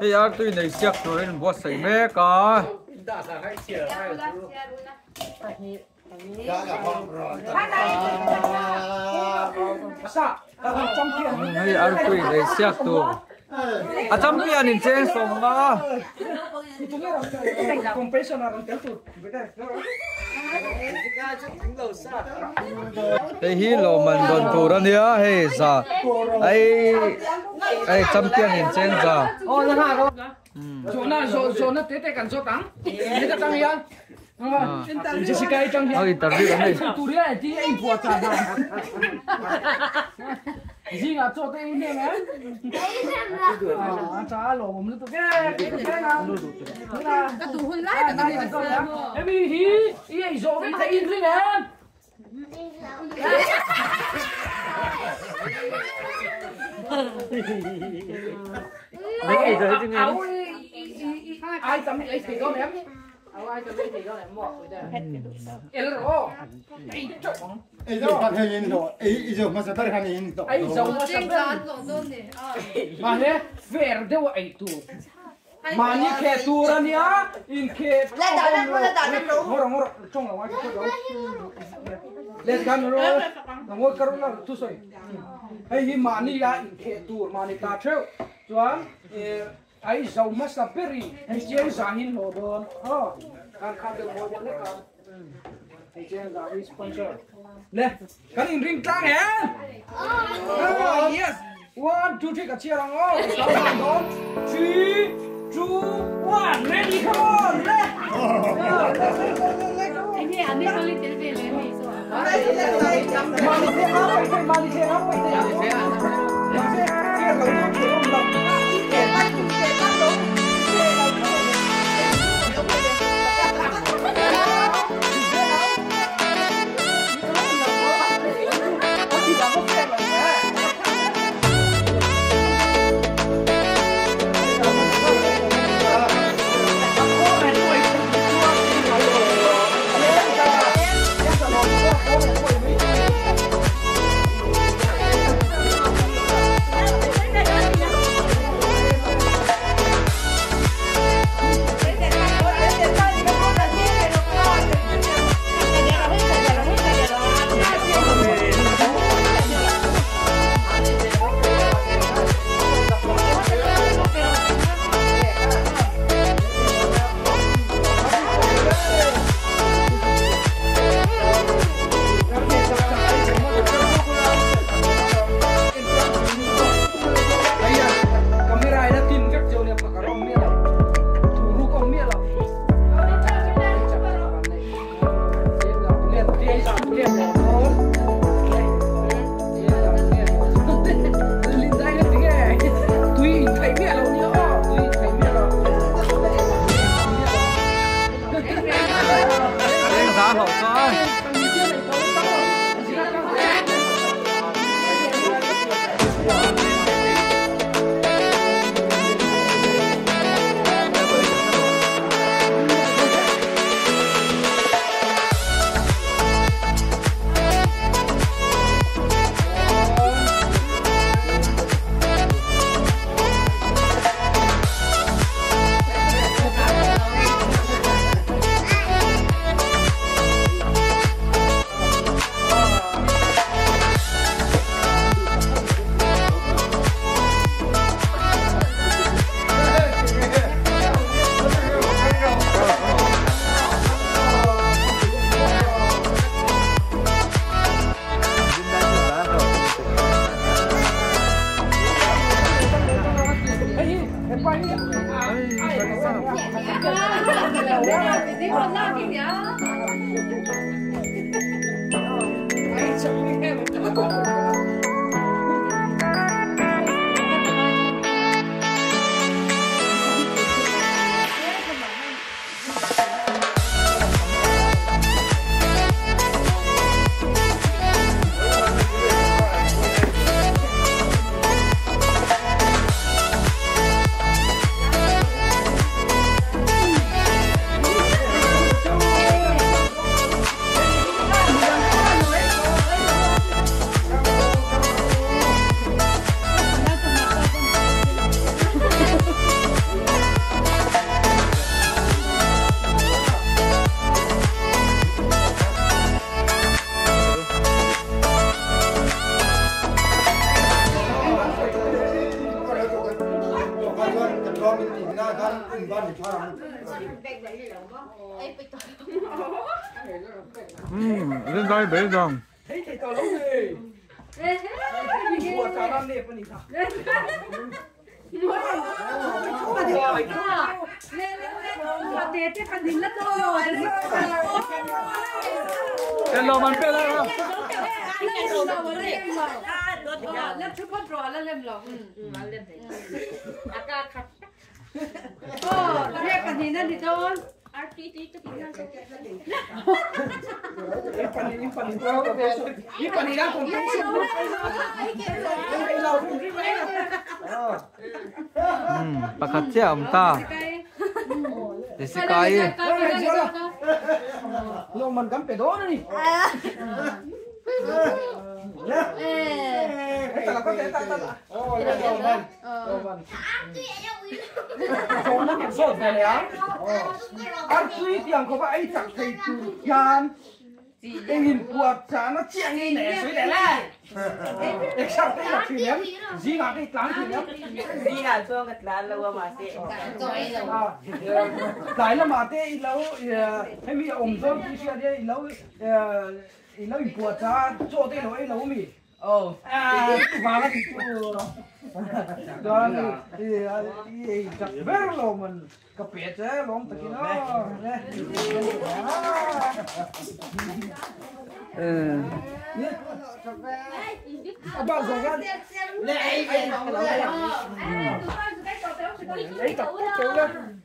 Hey Artui này siak rồi nên bớt sấy mé cả. Hey Artui này siak tu. À champion in chen som na. Hey hi lo man don tu ra nia hey sa. Ai champion in chen sa. Zawmna tete kan so tang. Ni ta tang ya. Jessica tang ya. Ai tar đi này. Tu dia ti ai buat cha da. Ji nga cho te ni me. Cha lo mum tu ke na. Ka tu hun lai ta ni so ya. Em hi ai zo vi ta in ri ne. Mấy cái rồi chứ nghe. Ai tắm ai thì có ném. Ai tắm thì có ném mọt rồi đây. El ro. Ai chọn. Ai giờ phát hiện rồi. Ai giờ mà sẽ phát hiện rồi. Ai giờ mà sẽ mà nè, verde wa ai tu. Mà như khe tu ra nia, in khe. Lên đảo lên luôn. Ngora trong là ngoài cái đó. Lên gan rồi. Ngồi cái đó tu soi. Ai hi mà ni ya in khe tu mà ni ta treo. Chuan ai giàu mà sắp beri, ai chơi zahin hồ đồ. Kan khát được ngồi bên đấy cả. Ai chơi zahin sponsor. Nè, cái in ring tang hè. Yes. 1, 2, 3, chia răng ô. 3, 2, 1, ready, come on, let's go. Anh ấy ăn đi con lên tiền về lấy mì rồi. lên đây bể rồi. Thấy thầy tao lắm đi. Đi bùa trà nam nếp này sao? Em lo mình biết rồi. Lên chút con rò lên lò. Thế còn gì nữa thì thôi. Artui tí cái gì Ipan ilang kung Pakatnya ta. Desi kai. lo man gam pedo ni. Tala ko tala. Oh, Loman. So na so về le á. Artui tiang ko ba ai chak thei tu yan. Em nhìn buộc chả nó chèn đi nè suy để la. Em sao cái là chuyện em, gì là cái láng chuyện em. Đi là cho cái lá lâu mà sẽ. Lại là mà thế lâu, em bị ổng cho cái chuyện đấy lâu, lâu buộc chả cho thế lâu lâu mi. Và nó thì đó thì chắc bé lâu mình cà phê chứ lom tất nhiên nó. Bao giờ ra lấy tập kéo lên.